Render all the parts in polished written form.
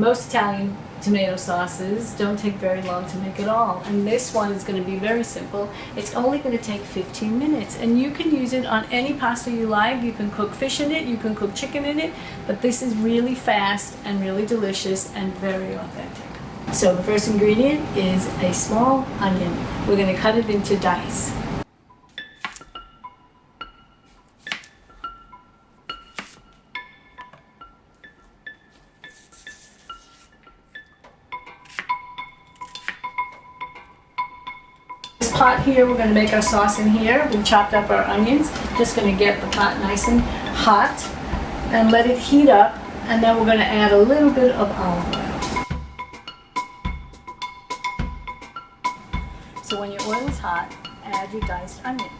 most Italian tomato sauces don't take very long to make at all, and this one is going to be very simple. It's only going to take 15 minutes, and you can use it on any pasta you like. You can cook fish in it, you can cook chicken in it, but this is really fast and really delicious and very authentic. So the first ingredient is a small onion. We're going to cut it into dice. Pot here, we're going to make our sauce in here. We chopped up our onions. Just going to get the pot nice and hot and let it heat up, and then we're going to add a little bit of olive oil. So when your oil is hot, add your diced onions.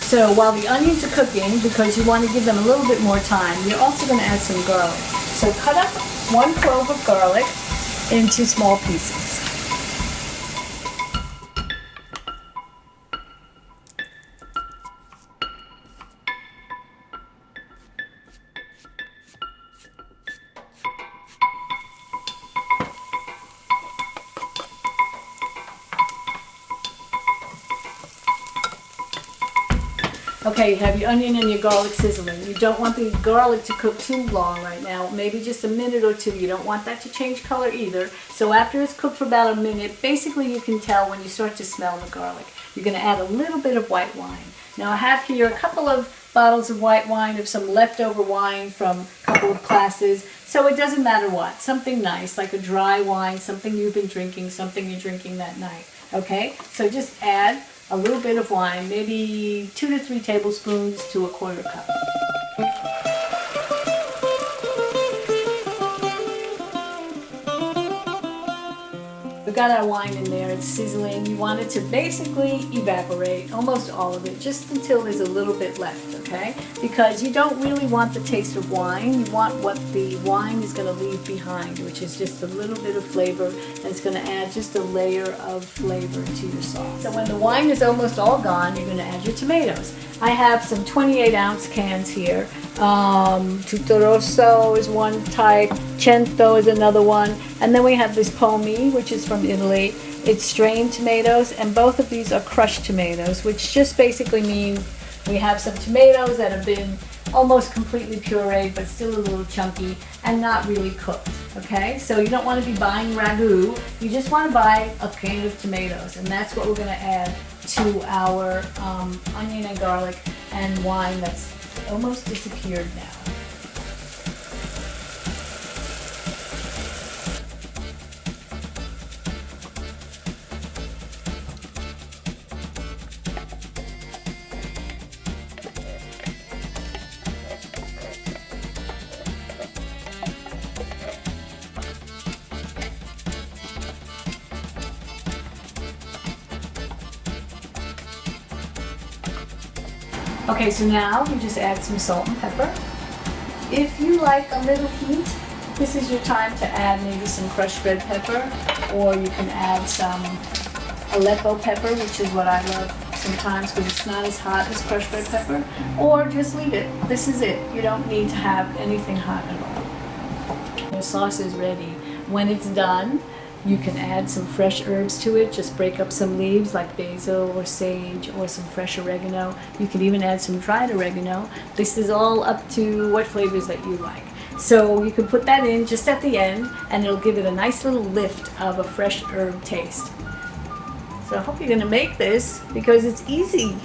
So while the onions are cooking, because you want to give them a little bit more time, you're also going to add some garlic. So cut up 1 clove of garlic into small pieces. Okay, you have your onion and your garlic sizzling. You don't want the garlic to cook too long right now, maybe just a minute or two. You don't want that to change color either. So after it's cooked for about a minute, basically you can tell when you start to smell the garlic. You're going to add a little bit of white wine. Now I have here a couple of bottles of white wine, of some leftover wine from a couple of classes. So it doesn't matter what, something nice, like a dry wine, something you've been drinking, something you're drinking that night. Okay, so just add a little bit of wine, maybe 2 to 3 tablespoons to a 1/4 cup. We've got our wine in there, it's sizzling. You want it to basically evaporate, almost all of it, just until there's a little bit left, okay? Because you don't really want the taste of wine. You want what the wine is going to leave behind, which is just a little bit of flavor, and it's going to add just a layer of flavor to your sauce. So when the wine is almost all gone, you're going to add your tomatoes. I have some 28-ounce cans here. Tutto Rosso is one type, Cento is another one, and then we have this Pomi, which is from Italy. It's strained tomatoes, and both of these are crushed tomatoes, which just basically means we have some tomatoes that have been almost completely pureed, but still a little chunky and not really cooked, okay? So you don't want to be buying ragu, you just want to buy a can of tomatoes, and that's what we're going to add to our onion and garlic and wine that's almost disappeared now. Okay, so now you just add some salt and pepper. If you like a little heat, this is your time to add maybe some crushed red pepper, or you can add some Aleppo pepper, which is what I love sometimes because it's not as hot as crushed red pepper, or just leave it. This is it. You don't need to have anything hot at all. Your sauce is ready. When it's done, you can add some fresh herbs to it. Just break up some leaves like basil or sage or some fresh oregano. You can even add some dried oregano. This is all up to what flavors that you like. So you can put that in just at the end, and it'll give it a nice little lift of a fresh herb taste. So I hope you're going to make this because it's easy.